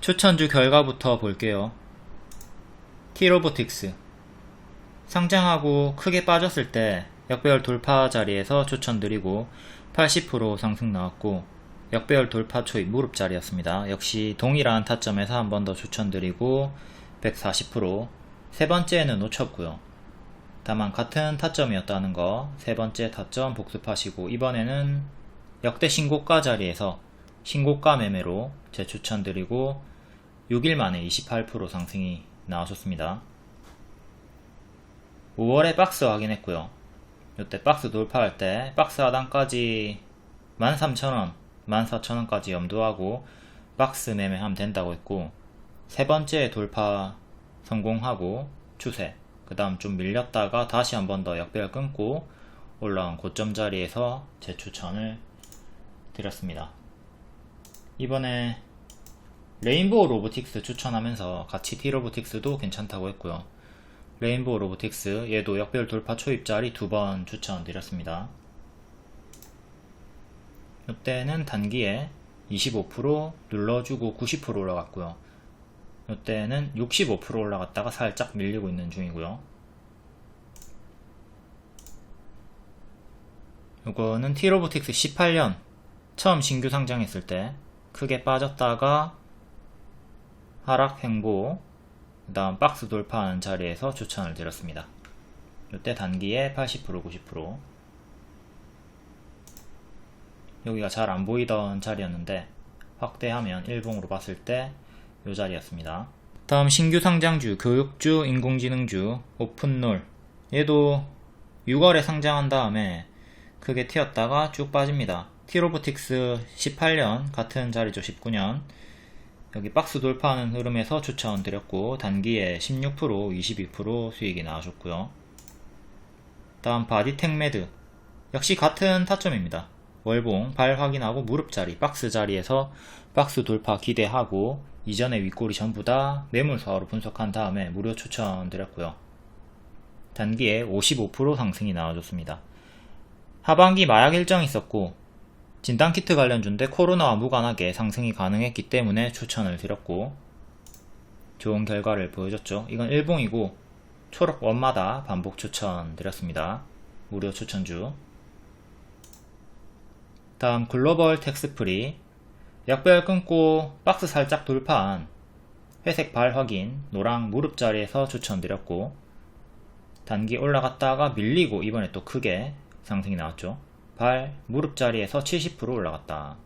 추천주 결과부터 볼게요. T로보틱스 상장하고 크게 빠졌을 때 역배열 돌파 자리에서 추천드리고 80% 상승 나왔고, 역배열 돌파 초입 무릎 자리였습니다. 역시 동일한 타점에서 한 번 더 추천드리고 140%, 세 번째는 놓쳤고요. 다만 같은 타점이었다는 거 세 번째 타점 복습하시고, 이번에는 역대 신고가 자리에서 신고가 매매로 재추천드리고 6일 만에 28% 상승이 나와줬습니다. 5월에 박스 확인했고요. 이때 박스 돌파할 때 박스 하단까지 13,000원, 14,000원까지 염두하고 박스 매매하면 된다고 했고, 세 번째 돌파 성공하고 추세, 그 다음 좀 밀렸다가 다시 한 번 더 역배열 끊고 올라온 고점 자리에서 재추천을 드렸습니다. 이번에 레인보우 로보틱스 추천하면서 같이 T로보틱스도 괜찮다고 했고요. 레인보우 로보틱스 얘도 역배열 돌파 초입 자리 2번 추천드렸습니다. 이때는 단기에 25% 눌러주고 90% 올라갔고요. 이때는 65% 올라갔다가 살짝 밀리고 있는 중이고요. 이거는 T로보틱스 18년 처음 신규 상장했을 때 크게 빠졌다가 하락 횡보, 그 다음 박스 돌파하는 자리에서 추천을 드렸습니다. 이때 단기에 80%, 90%. 여기가 잘 안 보이던 자리였는데 확대하면 일봉으로 봤을 때 이 자리였습니다. 다음 신규 상장주, 교육주, 인공지능주, 오픈롤. 얘도 6월에 상장한 다음에 크게 튀었다가 쭉 빠집니다. T로보틱스 18년 같은 자리죠. 19년 여기 박스 돌파하는 흐름에서 추천드렸고 단기에 16%, 22% 수익이 나와줬고요. 다음 바디텍매드 역시 같은 타점입니다. 월봉 발 확인하고 무릎 자리, 박스 자리에서 박스 돌파 기대하고 이전의 윗골이 전부 다 매물사로 분석한 다음에 무료 추천드렸고요. 단기에 55% 상승이 나와줬습니다. 하반기 마약 일정이 있었고 진단키트 관련주인데 코로나와 무관하게 상승이 가능했기 때문에 추천을 드렸고 좋은 결과를 보여줬죠. 이건 일봉이고 초록 원마다 반복 추천 드렸습니다. 무료 추천주. 다음 글로벌 텍스프리 역배열 끊고 박스 살짝 돌파한 회색 발 확인 노랑 무릎 자리에서 추천드렸고 단기 올라갔다가 밀리고 이번에 또 크게 상승이 나왔죠. 발 무릎 자리에서 70% 올라갔다.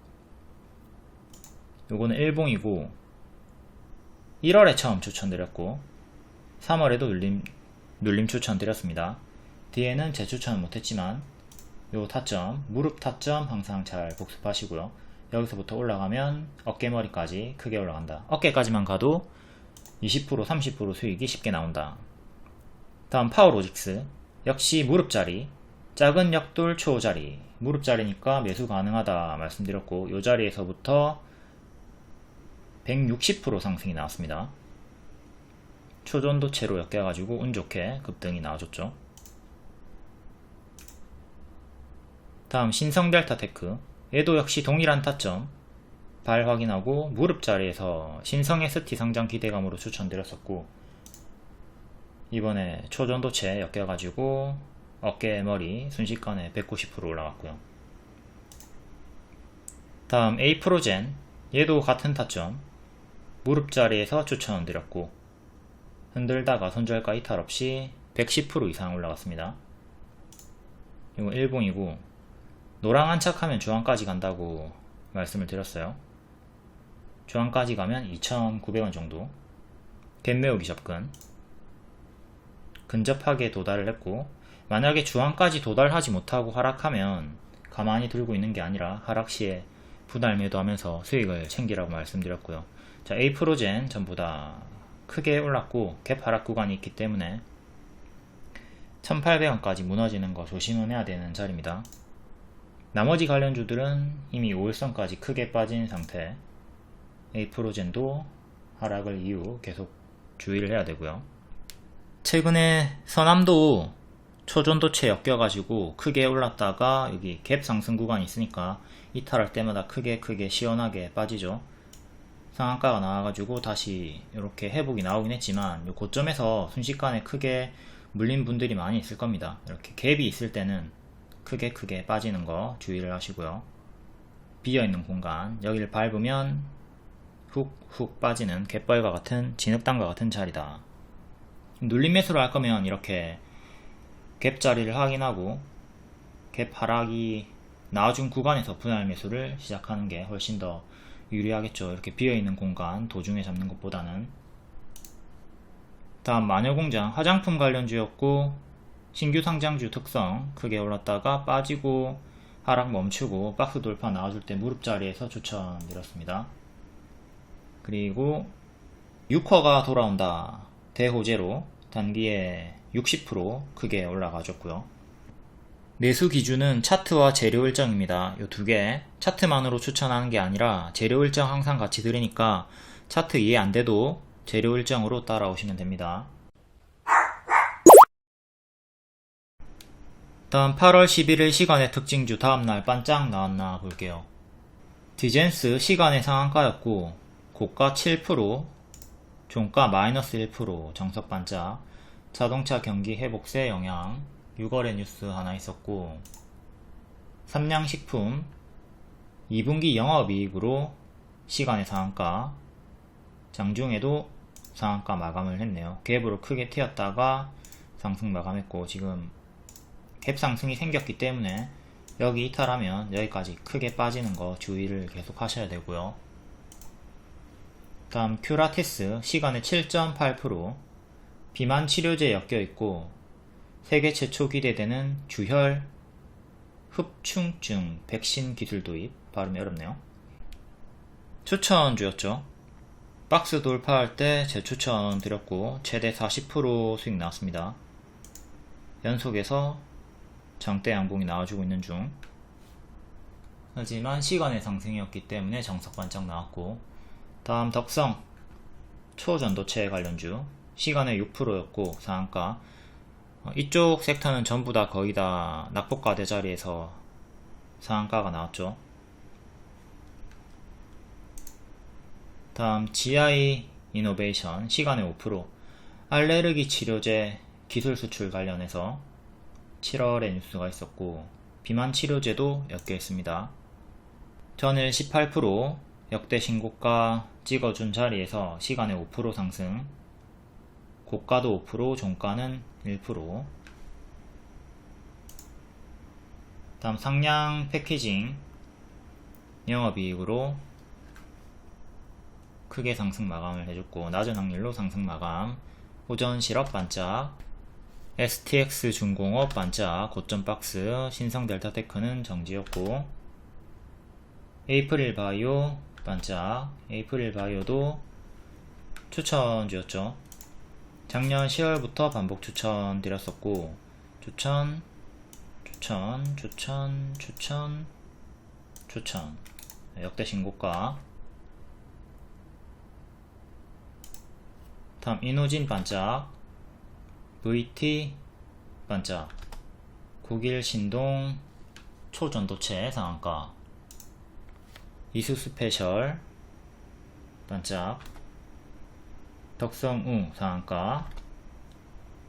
요거는 일봉이고 1월에 처음 추천드렸고 3월에도 눌림 추천드렸습니다. 뒤에는 재추천은 못했지만 요 타점 무릎 타점 항상 잘 복습하시고요. 여기서부터 올라가면 어깨머리까지 크게 올라간다. 어깨까지만 가도 20%, 30% 수익이 쉽게 나온다. 다음 파워로직스 역시 무릎 자리, 작은 역돌 초 자리, 무릎 자리니까 매수 가능하다 말씀드렸고 요 자리에서부터 160% 상승이 나왔습니다. 초전도체로 엮여가지고 운좋게 급등이 나와줬죠. 다음 신성델타테크 얘도 역시 동일한 타점 발 확인하고 무릎 자리에서 신성 ST 상장 기대감으로 추천드렸었고 이번에 초전도체 엮여가지고 어깨 머리 순식간에 190% 올라갔고요. 다음 에이프로젠 얘도 같은 타점 무릎 자리에서 추천드렸고 흔들다가 손절가 이탈 없이 110% 이상 올라갔습니다. 이건 일봉이고 노랑 안착하면 중앙까지 간다고 말씀을 드렸어요. 중앙까지 가면 2,900원 정도 갭 메우기 접근 근접하게 도달을 했고 만약에 중앙까지 도달하지 못하고 하락하면 가만히 들고 있는 게 아니라 하락 시에 분할 매도하면서 수익을 챙기라고 말씀드렸고요. 자, 에이프로젠 전부 다 크게 올랐고 갭 하락 구간이 있기 때문에 1,800원까지 무너지는 거 조심은 해야 되는 자리입니다. 나머지 관련주들은 이미 5일선까지 크게 빠진 상태. 에이프로젠도 하락을 이후 계속 주의를 해야 되고요. 최근에 서남도 초전도체 엮여가지고 크게 올랐다가 여기 갭 상승 구간이 있으니까 이탈할 때마다 크게 시원하게 빠지죠. 상한가가 나와가지고 다시 이렇게 회복이 나오긴 했지만 이 고점에서 순식간에 크게 물린 분들이 많이 있을 겁니다. 이렇게 갭이 있을 때는 크게 빠지는 거 주의를 하시고요. 비어있는 공간, 여기를 밟으면 훅 빠지는 갯벌과 같은 진흙탕과 같은 자리다. 눌림 매수를 할 거면 이렇게 갭 자리를 확인하고 갭 하락이 나와준 구간에서 분할 매수를 시작하는 게 훨씬 더 유리하겠죠. 이렇게 비어있는 공간 도중에 잡는 것보다는. 다음 마녀공장, 화장품 관련주였고 신규 상장주 특성, 크게 올랐다가 빠지고 하락 멈추고 박스 돌파 나와줄 때 무릎 자리에서 추천드렸습니다. 그리고 6호가 돌아온다. 대호재로 단기에 60% 크게 올라가줬고요. 매수 기준은 차트와 재료 일정입니다. 이 두 개, 차트만으로 추천하는 게 아니라 재료 일정 항상 같이 들으니까 차트 이해 안 돼도 재료 일정으로 따라오시면 됩니다. 다음 8월 11일 시간의 특징주 다음날 반짝 나왔나 볼게요. 디젠스 시간의 상한가였고 고가 7%, 종가 마이너스 1% 정석 반짝, 자동차 경기 회복세 영향, 6월에 뉴스 하나 있었고, 삼양식품 2분기 영업이익으로 시간의 상한가, 장중에도 상한가 마감을 했네요. 갭으로 크게 튀었다가 상승 마감했고, 지금 갭 상승이 생겼기 때문에 여기 이탈하면 여기까지 크게 빠지는 거 주의를 계속 하셔야 되고요. 다음 큐라테스 시간의 7.8%, 비만 치료제 엮여있고 세계 최초 기대되는 주혈 흡충증 백신 기술 도입, 발음이 어렵네요. 추천주였죠. 박스 돌파할 때 재추천 드렸고 최대 40% 수익 나왔습니다. 연속해서 장대 양봉이 나와주고 있는 중. 하지만 시간의 상승이었기 때문에 정석 반짝 나왔고, 다음 덕성 초전도체 관련주 시간의 6%였고 상한가. 이쪽 섹터는 전부 다 거의 다 낙폭과대 자리에서 상한가가 나왔죠. 다음 GI 이노베이션 시간의 5%, 알레르기 치료제 기술 수출 관련해서 7월에 뉴스가 있었고 비만 치료제도 엮여 있습니다. 전일 18% 역대 신고가 찍어준 자리에서 시간의 5% 상승, 고가도 5%, 종가는 1%. 다음 상량 패키징 영업이익으로 크게 상승 마감을 해줬고 낮은 확률로 상승 마감. 호전 실업 반짝, STX 중공업 반짝, 고점 박스, 신성 델타테크는 정지였고, 에이프릴 바이오 반짝, 에이프릴 바이오도 추천주였죠. 작년 10월부터 반복 추천 드렸었고, 추천, 역대 신고가. 다음 이노진 반짝, VT 반짝, 국일 신동 초전도체 상한가, 이수 스페셜 반짝, 덕성우 상한가,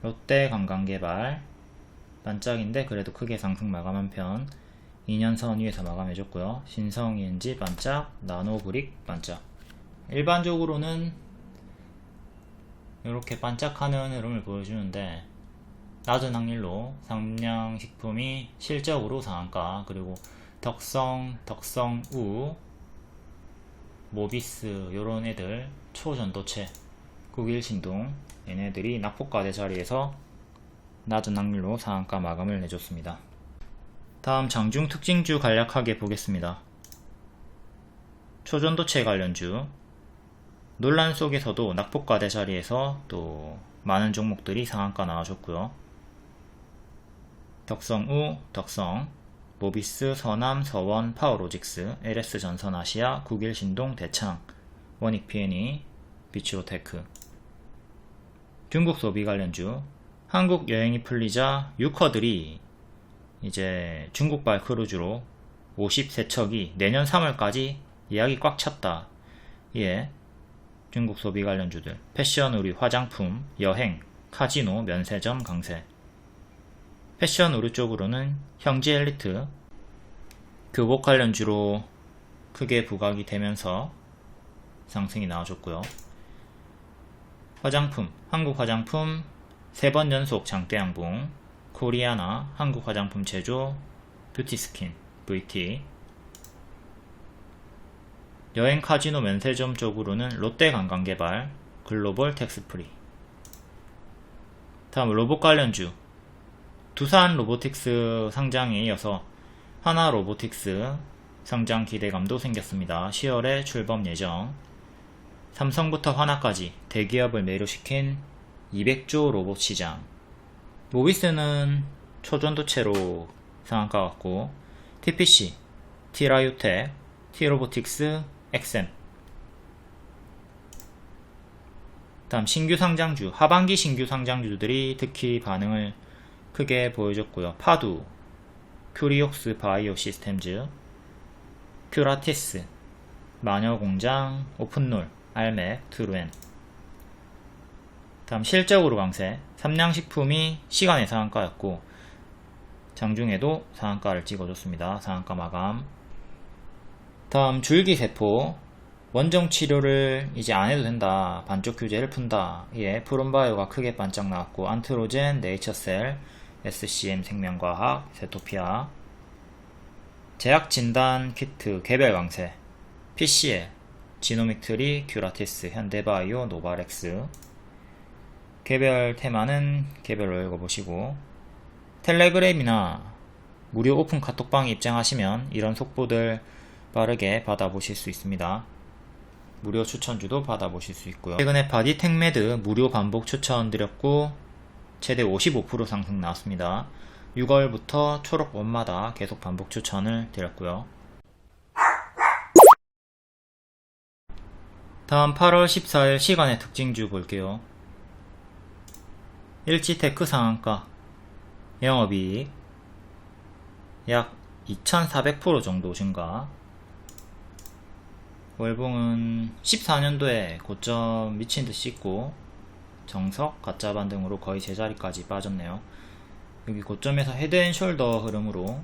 롯데 관광개발 반짝인데 그래도 크게 상승 마감한 편, 2년선 위에서 마감해줬고요. 신성 ENG 반짝, 나노브릭 반짝. 일반적으로는 이렇게 반짝하는 흐름을 보여주는데 낮은 확률로 삼양식품이 실적으로 상한가, 그리고 덕성우, 모비스 요런 애들 초전도체, 국일신동 얘네들이 낙폭과대 자리에서 낮은 확률로 상한가 마감을 내줬습니다. 다음 장중 특징주 간략하게 보겠습니다. 초전도체 관련주 논란 속에서도 낙폭과대 자리에서 또 많은 종목들이 상한가 나와줬고요. 덕성우, 덕성, 모비스, 서남, 서원, 파워로직스, LS전선 아시아, 국일신동, 대창, 원익 P&E, 비치로테크. 중국 소비 관련주 한국 여행이 풀리자 유커들이 이제 중국발 크루즈로 53척이 내년 3월까지 예약이 꽉 찼다. 예, 중국 소비 관련주들, 패션, 의류, 화장품, 여행, 카지노, 면세점 강세. 패션 의류 쪽으로는 형지 엘리트, 교복 관련주로 크게 부각이 되면서 상승이 나와줬고요. 화장품, 한국 화장품 3번 연속 장대 양봉, 코리아나, 한국 화장품 제조, 뷰티스킨, VT. 여행 카지노 면세점 쪽으로는 롯데 관광개발, 글로벌 텍스프리. 다음 로봇 관련주, 두산 로보틱스 상장에 이어서 하나 로보틱스 상장 기대감도 생겼습니다. 10월에 출범 예정. 삼성부터 하나까지 대기업을 매료시킨 200조 로봇 시장. 모비스는 초전도체로 상한가 같고, TPC, T라이오텍, T로보틱스, 엑셈. 다음 신규 상장주, 하반기 신규 상장주들이 특히 반응을 크게 보여줬고요. 파두, 큐리옥스 바이오 시스템즈, 큐라티스, 마녀공장, 오픈롤, 알맥, 트루엔. 다음 실적으로 강세, 삼양식품이 시간의 상한가였고 장중에도 상한가를 찍어줬습니다. 상한가 마감. 다음 줄기세포, 원정치료를 이제 안해도 된다, 반쪽 규제를 푼다. 예, 프롬바이오가 크게 반짝 나왔고, 안트로젠, 네이처셀, SCM 생명과학, 세토피아. 제약진단 키트 개별 강세, PCL, 지노믹트리, 큐라티스, 현대바이오, 노바렉스. 개별 테마는 개별로 읽어보시고, 텔레그램이나 무료 오픈 카톡방에 입장하시면 이런 속보들 빠르게 받아보실 수 있습니다. 무료 추천주도 받아보실 수 있고요. 최근에 바디텍메드 무료 반복 추천 드렸고 최대 55% 상승 나왔습니다. 6월부터 초록원마다 계속 반복 추천을 드렸고요. 다음 8월 14일 시간의 특징주 볼게요. 일지테크 상한가, 영업이익 약 2400% 정도 증가. 월봉은 14년도에 고점 미친듯이 찍고 정석, 가짜 반등으로 거의 제자리까지 빠졌네요. 여기 고점에서 헤드앤숄더 흐름으로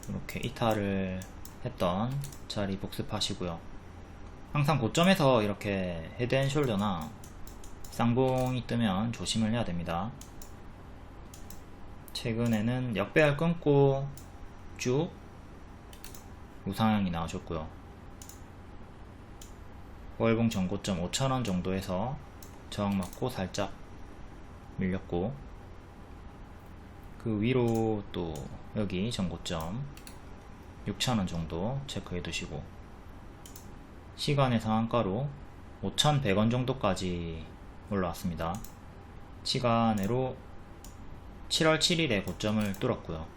이렇게 이탈을 했던 자리 복습하시고요. 항상 고점에서 이렇게 헤드앤숄더나 쌍봉이 뜨면 조심을 해야 됩니다. 최근에는 역배열 끊고 쭉 우상향이 나와줬고요. 월봉 전고점 5,000원 정도에서 저항 맞고 살짝 밀렸고, 그 위로 또 여기 전고점 6,000원 정도 체크해 두시고, 시간의 상한가로 5,100원 정도까지 올라왔습니다. 시간으로 7월 7일에 고점을 뚫었고요.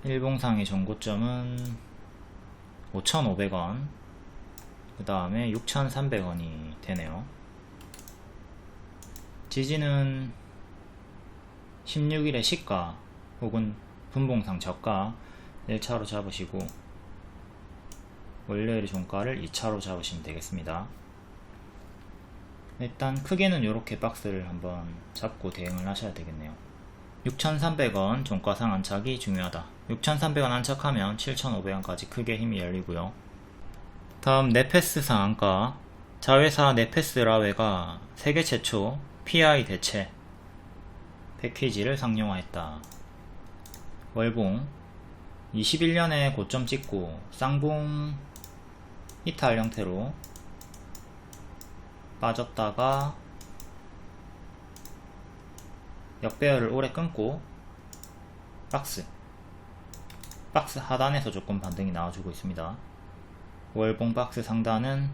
일봉상의 전고점은 5,500원, 그 다음에 6,300원이 되네요. 지지는 16일의 시가 혹은 분봉상 저가 1차로 잡으시고, 월요일의 종가를 2차로 잡으시면 되겠습니다. 일단 크게는 이렇게 박스를 한번 잡고 대응을 하셔야 되겠네요. 6,300원 종가상 안착이 중요하다. 6,300원 안착하면 7,500원까지 크게 힘이 열리고요. 다음 네페스 상한가, 자회사 네페스 라웨가 세계 최초 PI 대체 패키지를 상용화했다. 월봉 21년에 고점 찍고 쌍봉 이탈 형태로 빠졌다가 역배열을 오래 끊고 박스 하단에서 조금 반등이 나와주고 있습니다. 월봉 박스 상단은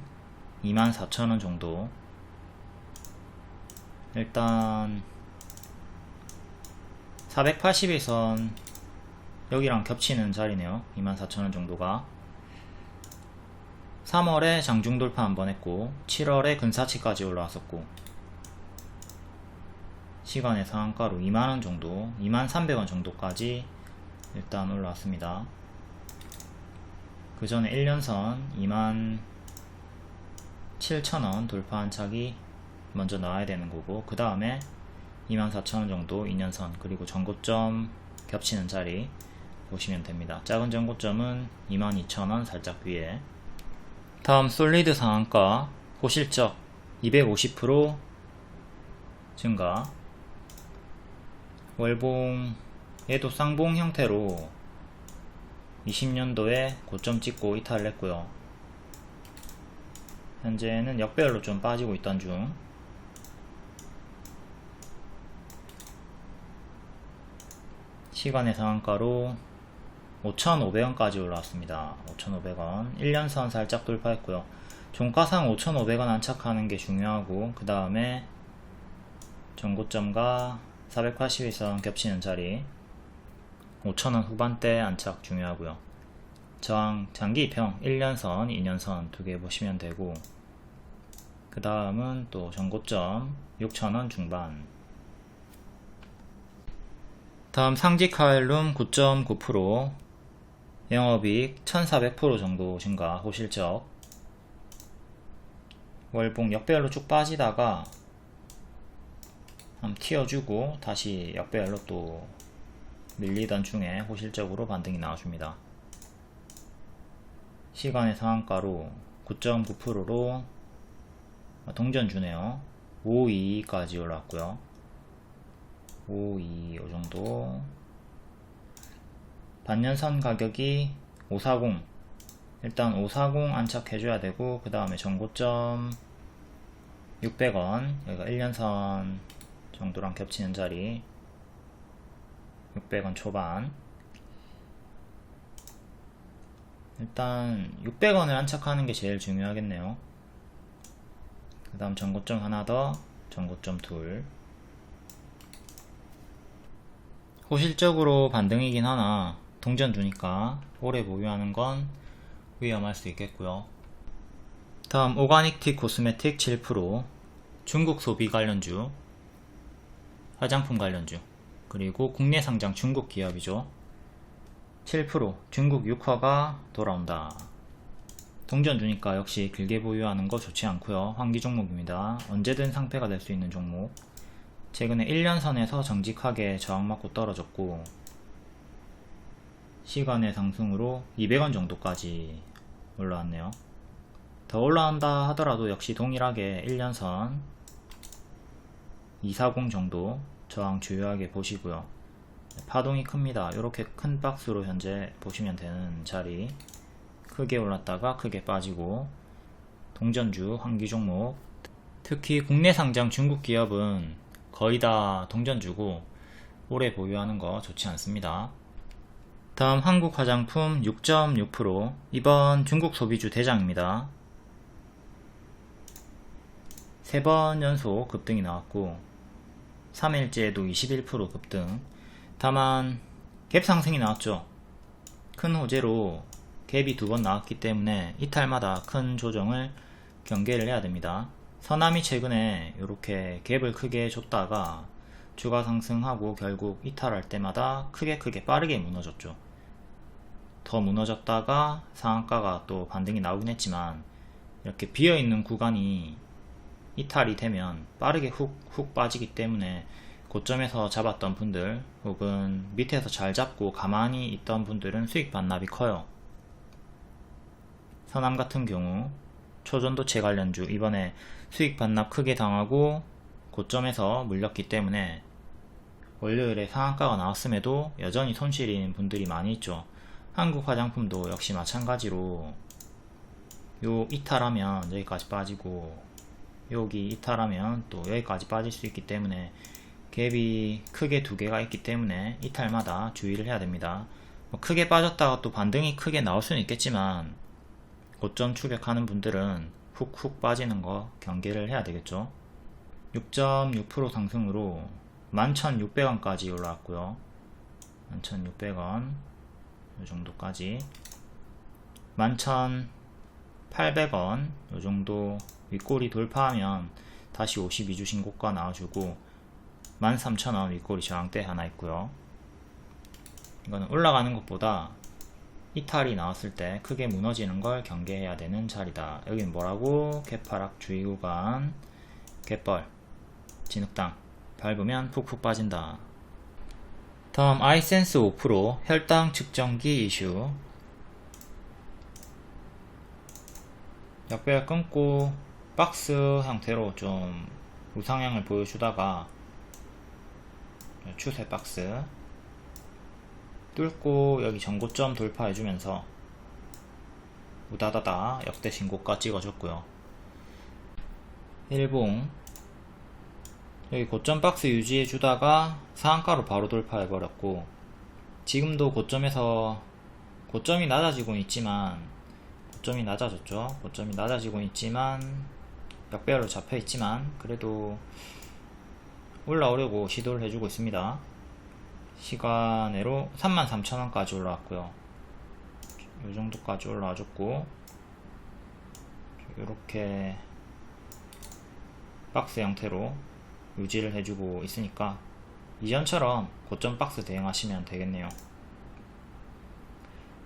24,000원 정도. 일단 480일선 여기랑 겹치는 자리네요. 24,000원 정도가. 3월에 장중 돌파 한번 했고 7월에 근사치까지 올라왔었고, 시간의 상한가로 2만원 정도, 23,000원 정도까지 일단 올라왔습니다. 그 전에 1년선 27,000원 돌파한 착이 먼저 나와야 되는 거고, 그 다음에 24,000원 정도 2년선, 그리고 전고점 겹치는 자리 보시면 됩니다. 작은 전고점은 22,000원 살짝 위에. 다음 솔리드 상한가 호실적 250% 증가. 월봉 얘도 쌍봉 형태로 20년도에 고점 찍고 이탈을 했고요. 현재는 역배열로 좀 빠지고 있던 중. 시간의 상한가로 5,500원까지 올라왔습니다. 5,500원 1년선 살짝 돌파했고요. 종가상 5,500원 안착하는 게 중요하고, 그 다음에 전고점과 481선 겹치는 자리 5,000원 후반대 안착 중요하고요. 저항 장기입형 1년선 2년선 두 개 보시면 되고, 그 다음은 또 전고점 6,000원 중반. 다음 상지카일룸 9.9%, 영업이익 1400% 정도 증가, 호실적. 월봉 역배열로 쭉 빠지다가 한번 튀어주고 다시 역배열로 또 밀리던 중에 호실적으로 반등이 나와줍니다. 시간의 상한가로 9.9%로 동전 주네요. 522까지 올라왔고요. 522 요정도. 반년선 가격이 540, 일단 540 안착해줘야 되고, 그 다음에 전고점 600원, 여기가 1년선 정도랑 겹치는 자리 600원 초반. 일단 600원을 안착하는 게 제일 중요하겠네요. 그 다음 전고점 하나 더, 전고점 둘. 호실적으로 반등이긴 하나 동전 주니까 오래 보유하는 건 위험할 수 있겠고요. 다음 오가닉틱 코스메틱 7%, 중국 소비 관련주, 화장품 관련주, 그리고 국내 상장 중국 기업이죠. 7% 중국 6화가 돌아온다. 동전 주니까 역시 길게 보유하는 거 좋지 않고요. 환기 종목입니다. 언제든 상패가 될 수 있는 종목. 최근에 1년선에서 정직하게 저항맞고 떨어졌고, 시간의 상승으로 200원 정도까지 올라왔네요. 더 올라온다 하더라도 역시 동일하게 1년선 240 정도 저항 주요하게 보시고요. 파동이 큽니다. 이렇게 큰 박스로 현재 보시면 되는 자리, 크게 올랐다가 크게 빠지고, 동전주 환기 종목, 특히 국내 상장 중국 기업은 거의 다 동전주고 오래 보유하는 거 좋지 않습니다. 다음 한국 화장품 6.6%, 이번 중국 소비주 대장입니다. 3번 연속 급등이 나왔고 3일째에도 21% 급등. 다만 갭 상승이 나왔죠. 큰 호재로 갭이 2번 나왔기 때문에 이탈마다 큰 조정을 경계를 해야 됩니다. 서남이 최근에 이렇게 갭을 크게 줬다가 주가 상승하고 결국 이탈할 때마다 크게 빠르게 무너졌죠. 더 무너졌다가 상한가가 또 반등이 나오긴 했지만, 이렇게 비어있는 구간이 이탈이 되면 빠르게 훅 빠지기 때문에 고점에서 잡았던 분들 혹은 밑에서 잘 잡고 가만히 있던 분들은 수익 반납이 커요. 서남 같은 경우 초전도체 관련주 이번에 수익 반납 크게 당하고 고점에서 물렸기 때문에 월요일에 상한가가 나왔음에도 여전히 손실인 분들이 많이 있죠. 한국 화장품도 역시 마찬가지로 요 이탈하면 여기까지 빠지고, 여기 이탈하면 또 여기까지 빠질 수 있기 때문에 갭이 크게 2개가 있기 때문에 이탈마다 주의를 해야 됩니다. 크게 빠졌다가 또 반등이 크게 나올 수는 있겠지만 고점 추격하는 분들은 훅 빠지는 거 경계를 해야 되겠죠. 6.6% 상승으로 11,600원까지 올라왔고요. 11,600원 요 정도까지, 11,800원 요 정도 윗꼬리 돌파하면 다시 52주 신고가 나와주고, 13,000원 윗꼬리 저항대 하나 있고요. 이거는 올라가는 것보다 이탈이 나왔을 때 크게 무너지는 걸 경계해야 되는 자리다. 여기는 뭐라고? 개파락 주의 구간, 갯벌, 진흙당 밟으면 푹푹 빠진다. 다음 아이센스 5% 혈당 측정기 이슈. 역배열 끊고 박스 형태로 좀 우상향을 보여주다가 추세 박스 뚫고 여기 전고점 돌파해주면서 우다다다 역대 신고가 찍어줬고요. 일봉 여기 고점 박스 유지해주다가 상한가로 바로 돌파해버렸고, 지금도 고점에서 고점이 낮아지고 있지만 고점이 낮아졌죠. 고점이 낮아지고 있지만 역배열로 잡혀있지만 그래도 올라오려고 시도를 해주고 있습니다. 시간으로 33,000원까지 올라왔고요. 요정도까지 올라와줬고, 이렇게 박스 형태로 유지를 해주고 있으니까 이전처럼 고점 박스 대응하시면 되겠네요.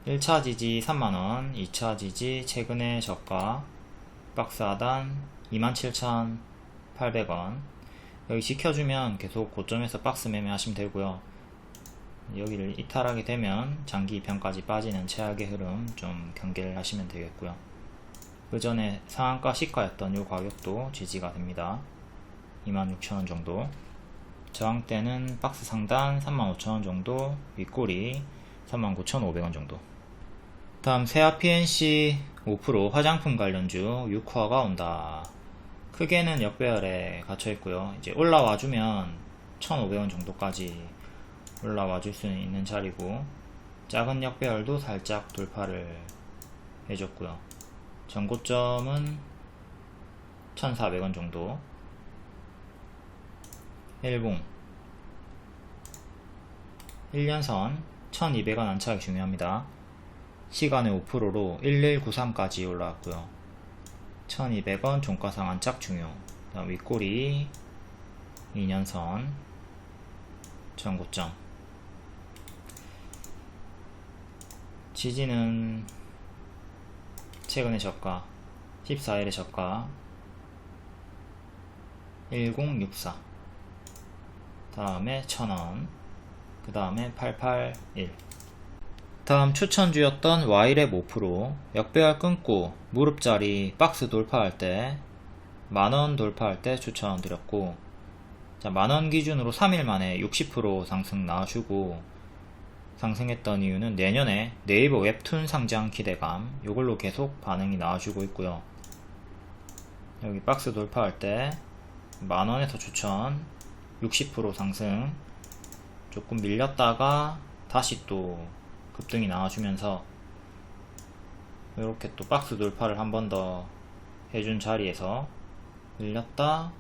1차 지지 3만원, 2차 지지 최근의 저가 박스 하단 27,800원. 여기 지켜주면 계속 고점에서 박스 매매 하시면 되고요. 여기를 이탈하게 되면 장기 2편까지 빠지는 최악의 흐름 좀 경계를 하시면 되겠고요. 그 전에 상한가 시가였던 이 가격도 지지가 됩니다. 26,000원 정도. 저항대는 박스 상단 35,000원 정도, 윗꼬리 39,500원 정도. 다음 세아 PNC 5% 화장품 관련주 6화가 온다. 크게는 역배열에 갇혀있고요. 이제 올라와주면 1,500원 정도까지 올라와줄 수 있는 자리고, 작은 역배열도 살짝 돌파를 해줬고요. 전고점은 1,400원 정도. 일봉 1년선 1200원 안착이 중요합니다. 시간의 5%로 1193까지 올라왔고요. 1200원 종가상 안착 중요. 다음 윗꼬리 2년선 전고점. 지지는 최근의 저가 14일의 저가 1064, 다음에 1000원, 그 다음에 881. 다음 추천주였던 Y랩 5% 역배열 끊고 무릎자리 박스 돌파할 때, 만원 돌파할 때 추천드렸고, 자, 만원 기준으로 3일 만에 60% 상승 나와주고, 상승했던 이유는 내년에 네이버 웹툰 상장 기대감, 요걸로 계속 반응이 나와주고 있고요. 여기 박스 돌파할 때 만원에서 추천 60% 상승, 조금 밀렸다가 다시 또 급등이 나와주면서 이렇게 또 박스 돌파를 한 번 더 해준 자리에서 밀렸다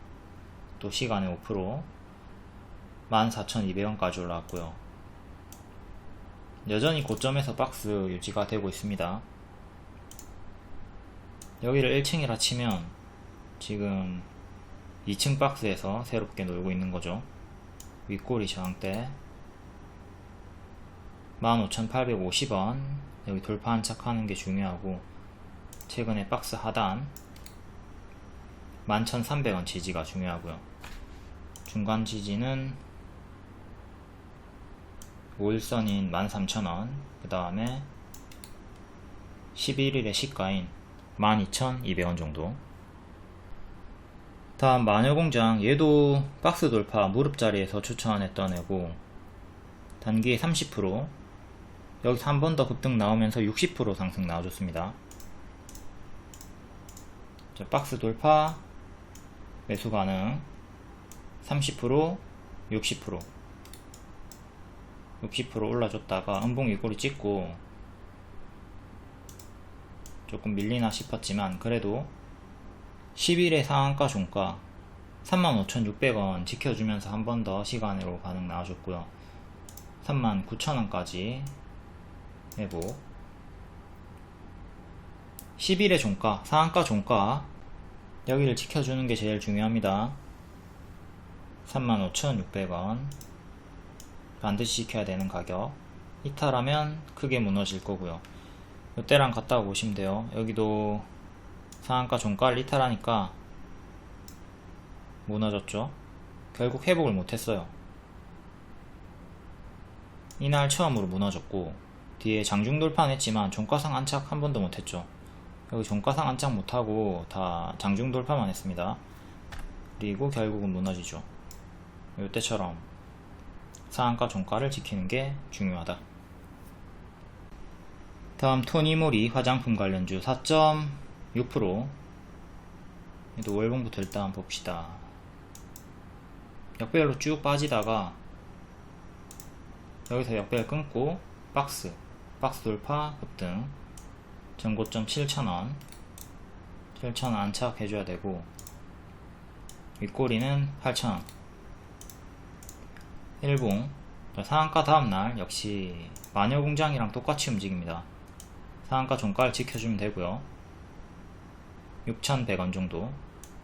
또 시간에 5% 14,200원까지 올라왔고요. 여전히 고점에서 박스 유지가 되고 있습니다. 여기를 1층이라 치면 지금 2층 박스에서 새롭게 놀고 있는 거죠. 윗꼬리 저항대 15,850원, 여기 돌파 안착하는 게 중요하고, 최근에 박스 하단 11,300원 지지가 중요하고요. 중간 지지는 5일선인 13,000원, 그 다음에 11일의 시가인 12,200원 정도. 다음 마녀공장, 얘도 박스 돌파 무릎자리에서 추천했던 애고, 단기 30%, 여기서 한 번 더 급등 나오면서 60% 상승 나와줬습니다. 자, 박스 돌파 매수 가능 30%, 60% 올라줬다가 음봉 윗꼬리 찍고 조금 밀리나 싶었지만, 그래도 10일의 상한가 종가 35,600원 지켜주면서 한 번 더 시간으로 반응 나와줬고요. 39,000원까지 회복. 10일의 종가, 상한가 종가, 여기를 지켜주는 게 제일 중요합니다. 35,600원 반드시 지켜야 되는 가격. 이탈하면 크게 무너질 거고요. 이때랑 같다고 보시면 돼요. 여기도 상한가 종가를 이탈하니까 무너졌죠. 결국 회복을 못했어요. 이날 처음으로 무너졌고 뒤에 장중 돌파는 했지만 종가상 안착 한 번도 못했죠. 여기 종가상 안착 못하고 다 장중 돌파만 했습니다. 그리고 결국은 무너지죠. 이때처럼 상한가 종가를 지키는 게 중요하다. 다음 토니모리 화장품 관련주 4.6%. 얘도 월봉부터 일단 봅시다. 역배열로 쭉 빠지다가 여기서 역배열 끊고 박스 돌파 급등, 전고점 7,000원 안착해줘야 되고, 윗꼬리는 8,000원. 일봉 상한가 다음날 역시 마녀공장이랑 똑같이 움직입니다. 상한가 종가를 지켜주면 되고요. 6,100원 정도.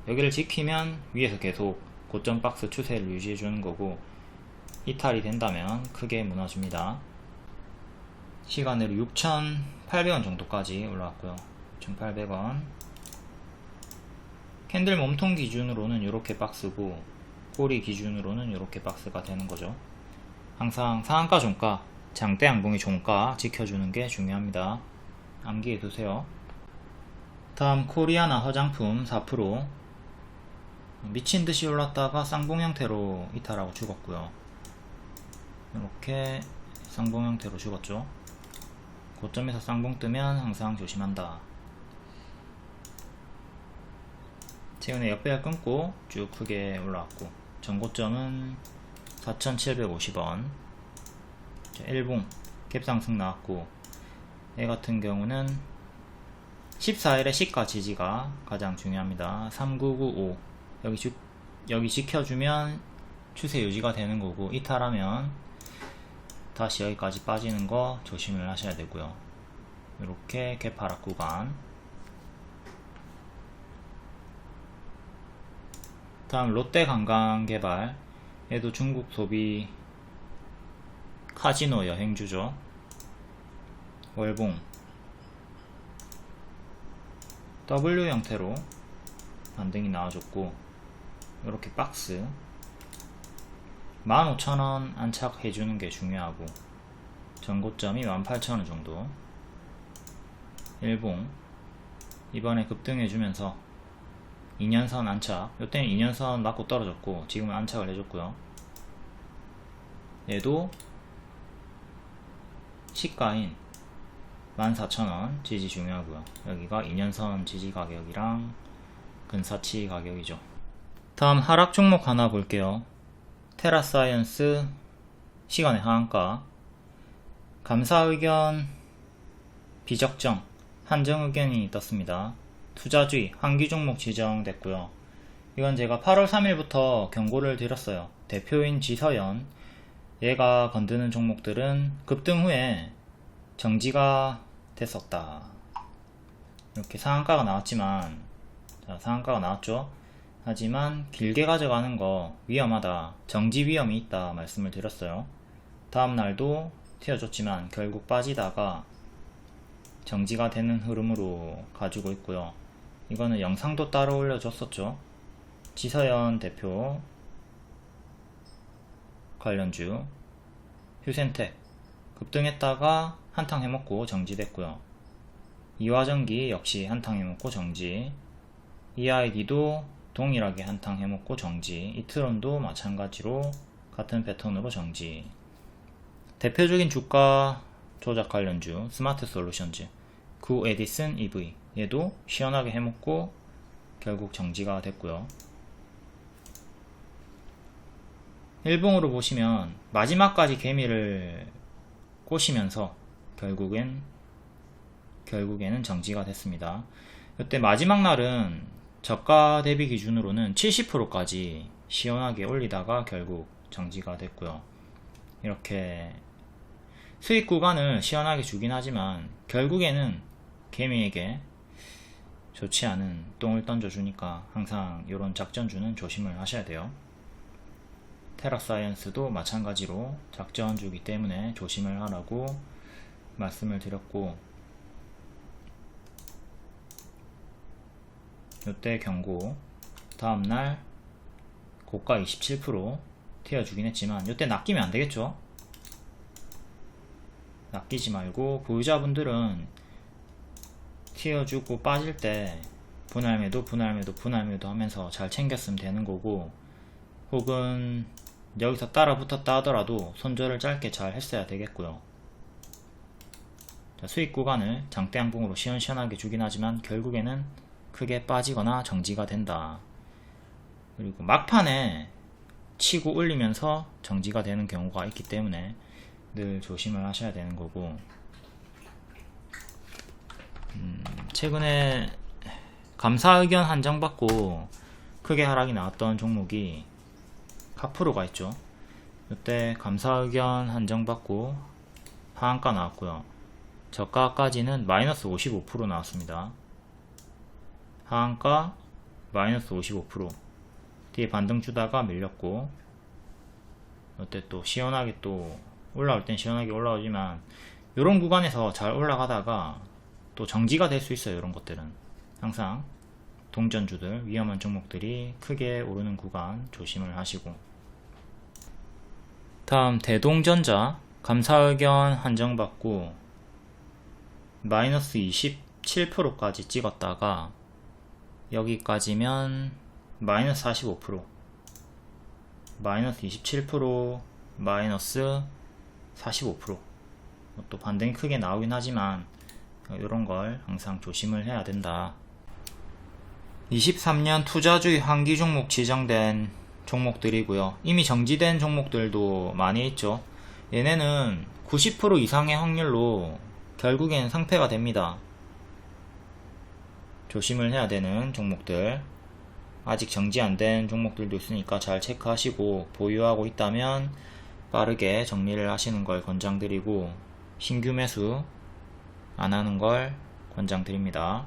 여기를 지키면 위에서 계속 고점 박스 추세를 유지해주는 거고, 이탈이 된다면 크게 무너집니다. 시간으로 6,800원 정도까지 올라왔고요. 6,800원. 캔들 몸통 기준으로는 이렇게 박스고, 꼬리 기준으로는 이렇게 박스가 되는 거죠. 항상 상한가 종가, 장대 양봉의 종가 지켜주는 게 중요합니다. 암기해 두세요. 다음 코리아나 화장품 4%. 미친듯이 올랐다가 쌍봉 형태로 이탈하고 죽었고요. 이렇게 쌍봉 형태로 죽었죠. 고점에서 쌍봉 뜨면 항상 조심한다. 최근에 역배열 끊고 쭉 크게 올라왔고, 전고점은 4,750원. 일봉 갭상승 나왔고, 얘 같은 경우는 14일의 시가 지지가 가장 중요합니다. 3995. 여기 지켜주면 추세 유지가 되는 거고, 이탈하면 다시 여기까지 빠지는 거 조심을 하셔야 되고요. 이렇게 갭 하락 구간. 다음 롯데관광개발. 얘도 중국 소비 카지노 여행주죠. 월봉 W 형태로 반등이 나와줬고, 이렇게 박스 15,000원 안착해주는 게 중요하고, 전고점이 18,000원 정도. 일봉 이번에 급등해주면서 2년선 안착, 이때는 2년선 맞고 떨어졌고 지금은 안착을 해줬고요. 얘도 시가인 14,000원 지지 중요하고요. 여기가 2년선 지지 가격이랑 근사치 가격이죠. 다음 하락 종목 하나 볼게요. 테라사이언스 시간의 하한가. 감사 의견 비적정 한정 의견이 떴습니다. 투자주의 환기 종목 지정됐고요. 이건 제가 8월 3일부터 경고를 드렸어요. 대표인 지서연, 얘가 건드는 종목들은 급등 후에 정지가 됐었다. 이렇게 상한가가 나왔지만, 상한가가 나왔죠. 하지만 길게 가져가는 거 위험하다, 정지 위험이 있다 말씀을 드렸어요. 다음날도 튀어줬지만 결국 빠지다가 정지가 되는 흐름으로 가지고 있고요. 이거는 영상도 따로 올려줬었죠. 지서연 대표 관련주. 휴센텍 급등했다가 한탕 해먹고 정지됐고요. 이화전기 역시 한탕 해먹고 정지. EID도 동일하게 한탕 해먹고 정지. 이트론도 마찬가지로 같은 패턴으로 정지. 대표적인 주가 조작 관련주 스마트 솔루션즈, 구 에디슨 EV, 얘도 시원하게 해먹고 결국 정지가 됐고요. 일봉으로 보시면 마지막까지 개미를 꼬시면서 결국에는 정지가 됐습니다. 이때 마지막 날은 저가 대비 기준으로는 70%까지 시원하게 올리다가 결국 정지가 됐고요. 이렇게 수익 구간을 시원하게 주긴 하지만 결국에는 개미에게 좋지 않은 똥을 던져주니까 항상 이런 작전주는 조심을 하셔야 돼요. 테라사이언스도 마찬가지로 작전주기 때문에 조심을 하라고 말씀을 드렸고, 이때 경고, 다음날 고가 27% 튀어주긴 했지만 이때 낚이면 안되겠죠. 낚이지 말고 보유자분들은 튀어주고 빠질 때 분할매도 하면서 잘 챙겼으면 되는 거고, 혹은 여기서 따라 붙었다 하더라도 손절을 짧게 잘 했어야 되겠고요. 자, 수익 구간을 장대 양봉으로 시원시원하게 주긴 하지만 결국에는 크게 빠지거나 정지가 된다. 그리고 막판에 치고 올리면서 정지가 되는 경우가 있기 때문에 늘 조심을 하셔야 되는 거고, 최근에 감사의견 한정받고 크게 하락이 나왔던 종목이 카프로가 있죠. 이때 감사의견 한정받고 하한가 나왔고요. 저가까지는 마이너스 55% 나왔습니다. 하한가 마이너스 55%, 뒤에 반등 주다가 밀렸고, 이때 또 시원하게 또 올라올 땐 시원하게 올라오지만 이런 구간에서 잘 올라가다가 또 정지가 될 수 있어요. 이런 것들은 항상 동전주들, 위험한 종목들이 크게 오르는 구간 조심을 하시고, 다음 대동전자 감사의견 한정받고 마이너스 27%까지 찍었다가 여기까지면 마이너스 45%, 마이너스 27%, 마이너스 45%, 또 반등이 크게 나오긴 하지만 이런 걸 항상 조심을 해야 된다. 23년 투자주의 환기 종목 지정된 종목들이고요. 이미 정지된 종목들도 많이 있죠. 얘네는 90% 이상의 확률로 결국엔 상폐가 됩니다. 조심을 해야 되는 종목들, 아직 정지 안 된 종목들도 있으니까 잘 체크하시고, 보유하고 있다면 빠르게 정리를 하시는 걸 권장드리고, 신규 매수 안 하는 걸 권장드립니다.